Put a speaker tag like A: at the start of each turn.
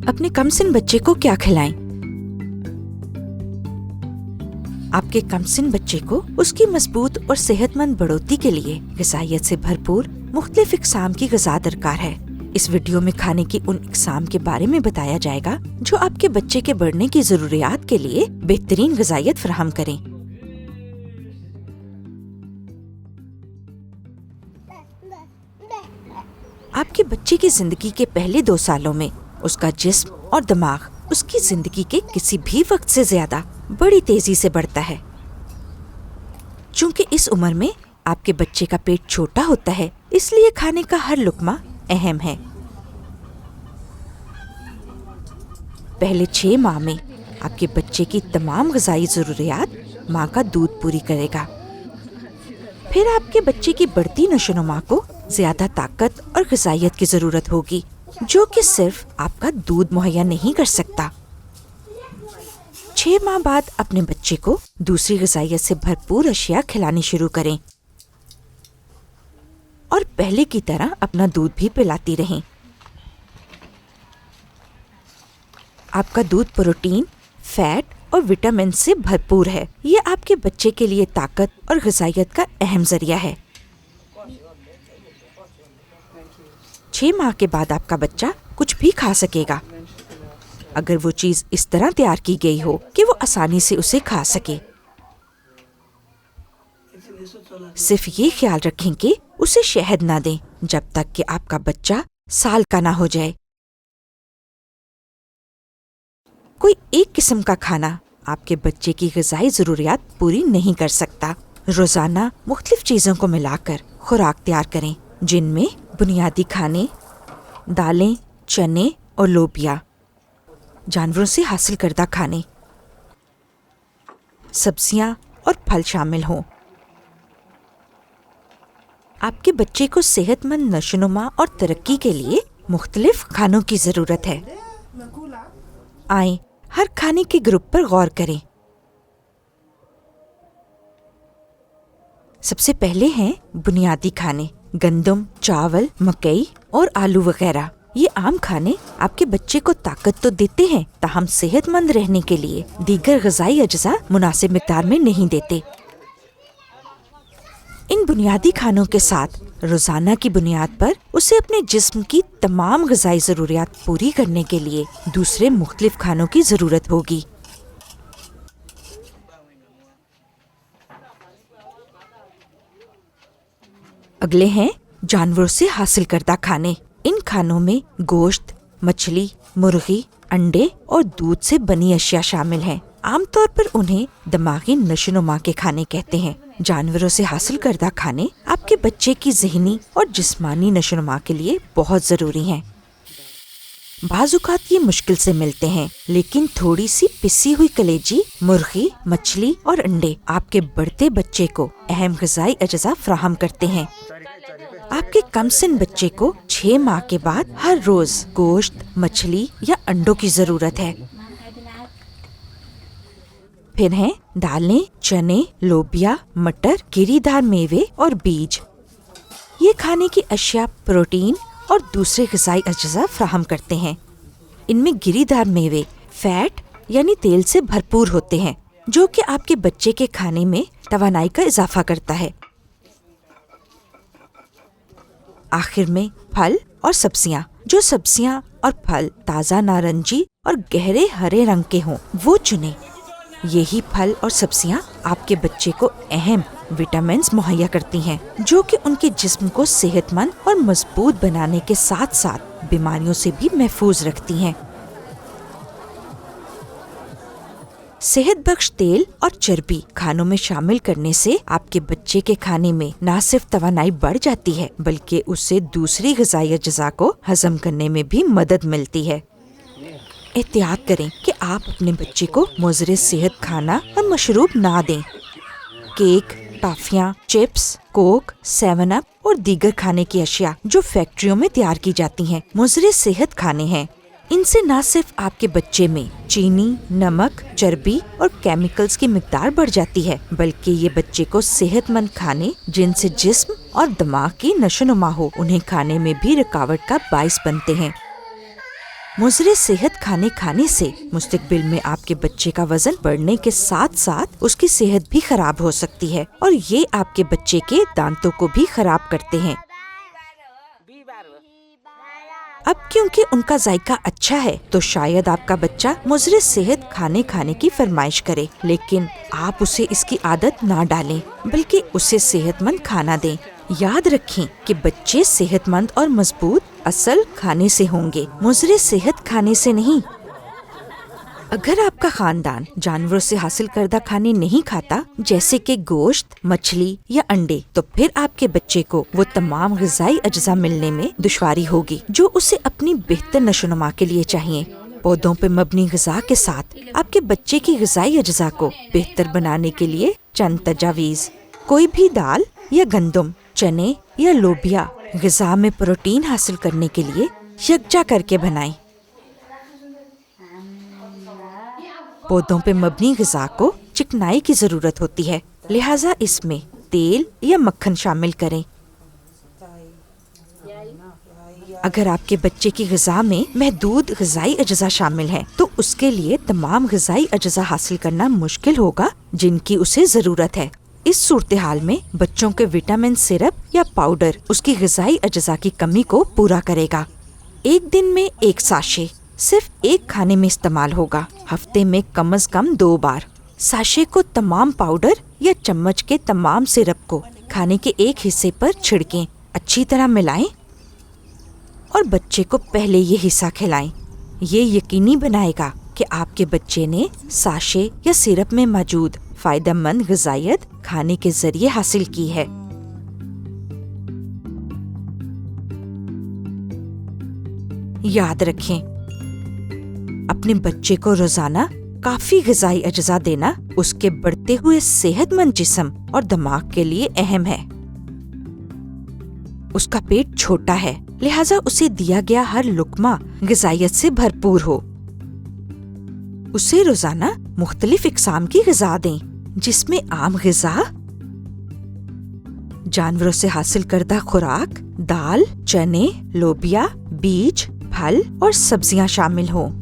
A: اپنے کم سن بچے کو کیا کھلائیں؟ آپ کے کم سن بچے کو اس کی مضبوط اور صحت مند بڑھوتی کے لیے غذائیت سے بھرپور مختلف اقسام کی غذا درکار ہے۔ اس ویڈیو میں کھانے کی ان اقسام کے بارے میں بتایا جائے گا جو آپ کے بچے کے بڑھنے کی ضروریات کے لیے بہترین غذائیت فراہم کریں۔ آپ کے بچے کی زندگی کے پہلے 2 سالوں میں اس کا جسم اور دماغ اس کی زندگی کے کسی بھی وقت سے زیادہ بڑی تیزی سے بڑھتا ہے۔ چونکہ اس عمر میں آپ کے بچے کا پیٹ چھوٹا ہوتا ہے، اس لیے کھانے کا ہر لقمہ اہم ہے۔ پہلے 6 ماہ میں آپ کے بچے کی تمام غذائی ضروریات ماں کا دودھ پوری کرے گا۔ پھر آپ کے بچے کی بڑھتی نشو و نما کو زیادہ طاقت اور غذائیت کی ضرورت ہوگی، جو کہ صرف آپ کا دودھ مہیا نہیں کر سکتا۔ 6 ماہ بعد اپنے بچے کو دوسری غذائیت سے بھرپور اشیاء کھلانی شروع کریں اور پہلے کی طرح اپنا دودھ بھی پلاتی رہیں۔ آپ کا دودھ پروٹین، فیٹ اور وٹامن سے بھرپور ہے۔ یہ آپ کے بچے کے لیے طاقت اور غذائیت کا اہم ذریعہ ہے۔ 6 ماہ کے بعد آپ کا بچہ کچھ بھی کھا سکے گا، اگر وہ چیز اس طرح تیار کی گئی ہو کہ وہ آسانی سے اسے کھا سکے۔ صرف یہ خیال رکھیں کہ اسے شہد نہ دیں جب تک کہ آپ کا بچہ سال کا نہ ہو جائے۔ کوئی ایک قسم کا کھانا آپ کے بچے کی غذائی ضروریات پوری نہیں کر سکتا۔ روزانہ مختلف چیزوں کو ملا کر خوراک تیار کریں، جن میں بنیادی کھانے، دالیں، چنے اور لوبیا، جانوروں سے حاصل کردہ کھانے، سبزیاں اور پھل شامل ہوں۔ آپ کے بچے کو صحت مند نشو و نما اور ترقی کے لیے مختلف کھانوں کی ضرورت ہے۔ آئیں ہر کھانے کے گروپ پر غور کریں۔ سب سے پہلے ہیں بنیادی کھانے، گندم، چاول، مکئی اور آلو وغیرہ۔ یہ عام کھانے آپ کے بچے کو طاقت تو دیتے ہیں، تاہم صحت مند رہنے کے لیے دیگر غذائی اجزاء مناسب مقدار میں نہیں دیتے۔ ان بنیادی کھانوں کے ساتھ روزانہ کی بنیاد پر اسے اپنے جسم کی تمام غذائی ضروریات پوری کرنے کے لیے دوسرے مختلف کھانوں کی ضرورت ہوگی۔ اگلے ہیں جانوروں سے حاصل کردہ کھانے۔ ان کھانوں میں گوشت، مچھلی، مرغی، انڈے اور دودھ سے بنی اشیاء شامل ہیں۔ عام طور پر انہیں دماغی نشو و نما کے کھانے کہتے ہیں۔ جانوروں سے حاصل کردہ کھانے آپ کے بچے کی ذہنی اور جسمانی نشو و نما کے لیے بہت ضروری ہیں۔ بعض اوقات یہ مشکل سے ملتے ہیں، لیکن تھوڑی سی پسی ہوئی کلیجی، مرغی، مچھلی اور انڈے آپ کے بڑھتے بچے کو اہم غذائی اجزاء فراہم کرتے ہیں۔ آپ کے کم سن بچے کو 6 ماہ کے بعد ہر روز گوشت، مچھلی یا انڈوں کی ضرورت ہے۔ پھر ہیں دالیں، چنے، لوبیا، مٹر، گری دار میوے اور بیج۔ یہ کھانے کی اشیاء پروٹین اور دوسرے غذائی اجزاء فراہم کرتے ہیں۔ ان میں گری دار میوے فیٹ یعنی تیل سے بھرپور ہوتے ہیں، جو کہ آپ کے بچے کے کھانے میں توانائی کا اضافہ کرتا ہے۔ آخر میں پھل اور سبزیاں، جو سبزیاں اور پھل تازہ نارنجی اور گہرے ہرے رنگ کے ہوں وہ چنیں۔ یہی پھل اور سبزیاں آپ کے بچے کو اہم وٹامنز مہیا کرتی ہیں، جو کہ ان کے جسم کو صحت مند اور مضبوط بنانے کے ساتھ ساتھ بیماریوں سے بھی محفوظ رکھتی ہیں۔ صحت بخش تیل اور چربی کھانوں میں شامل کرنے سے آپ کے بچے کے کھانے میں نہ صرف توانائی بڑھ جاتی ہے، بلکہ اس سے دوسری غذائی اجزاء کو ہضم کرنے میں بھی مدد ملتی ہے۔ احتیاط کریں کہ آپ اپنے بچے کو مضر صحت کھانا اور مشروب نہ دیں۔ کیک، ٹافیاں، چپس، کوک، 7 اپ اور دیگر کھانے کی اشیاء جو فیکٹریوں میں تیار کی جاتی ہیں مضر صحت کھانے ہیں۔ ان سے نہ صرف آپ کے بچے میں چینی، نمک، چربی اور کیمیکلز کی مقدار بڑھ جاتی ہے، بلکہ یہ بچے کو صحت مند کھانے جن سے جسم اور دماغ کی نشو و نما ہو، انہیں کھانے میں بھی رکاوٹ کا باعث بنتے ہیں۔ مضر صحت کھانے کھانے سے مستقبل میں آپ کے بچے کا وزن بڑھنے کے ساتھ ساتھ اس کی صحت بھی خراب ہو سکتی ہے، اور یہ آپ کے بچے کے دانتوں کو بھی خراب کرتے ہیں۔ اب کیونکہ ان کا ذائقہ اچھا ہے تو شاید آپ کا بچہ مضر صحت کھانے کھانے کی فرمائش کرے، لیکن آپ اسے اس کی عادت نہ ڈالیں بلکہ اسے صحت مند کھانا دیں۔ یاد رکھیں کہ بچے صحت مند اور مضبوط اصل کھانے سے ہوں گے، مضر صحت کھانے سے نہیں۔ اگر آپ کا خاندان جانوروں سے حاصل کردہ کھانے نہیں کھاتا، جیسے کہ گوشت، مچھلی یا انڈے، تو پھر آپ کے بچے کو وہ تمام غذائی اجزاء ملنے میں دشواری ہوگی جو اسے اپنی بہتر نشو و نما کے لیے چاہیے۔ پودوں پہ مبنی غذا کے ساتھ آپ کے بچے کی غذائی اجزاء کو بہتر بنانے کے لیے چند تجاویز: کوئی بھی دال یا گندم، چنے یا لوبیا غذا میں پروٹین حاصل کرنے کے لیے یکجا کر کے بنائیں۔ پودوں پہ مبنی غذا کو چکنائی کی ضرورت ہوتی ہے، لہٰذا اس میں تیل یا مکھن شامل کریں۔ اگر آپ کے بچے کی غذا میں محدود غذائی اجزاء شامل ہیں تو اس کے لیے تمام غذائی اجزاء حاصل کرنا مشکل ہوگا جن کی اسے ضرورت ہے۔ اس صورتحال میں بچوں کے وٹامن سرپ یا پاؤڈر اس کی غذائی اجزاء کی کمی کو پورا کرے گا۔ ایک دن میں ایک ساشے صرف ایک کھانے میں استعمال ہوگا، ہفتے میں کم از کم 2 بار۔ ساشے کو تمام پاؤڈر یا چمچ کے تمام سرپ کو کھانے کے ایک حصے پر چھڑکیں، اچھی طرح ملائیں اور بچے کو پہلے یہ حصہ کھلائیں۔ یہ یقینی بنائے گا کہ آپ کے بچے نے ساشے یا سرپ میں موجود فائدہ مند غذائیت کھانے کے ذریعے حاصل کی ہے۔ یاد رکھیں، اپنے بچے کو روزانہ کافی غذائی اجزاء دینا اس کے بڑھتے ہوئے صحت مند جسم اور دماغ کے لیے اہم ہے۔ اس کا پیٹ چھوٹا ہے، لہٰذا اسے دیا گیا ہر لقمہ غذائیت سے بھرپور ہو۔ اسے روزانہ مختلف اقسام کی غذا دیں، جس میں عام غذا، جانوروں سے حاصل کردہ خوراک، دال، چنے، لوبیا، بیج، پھل اور سبزیاں شامل ہوں۔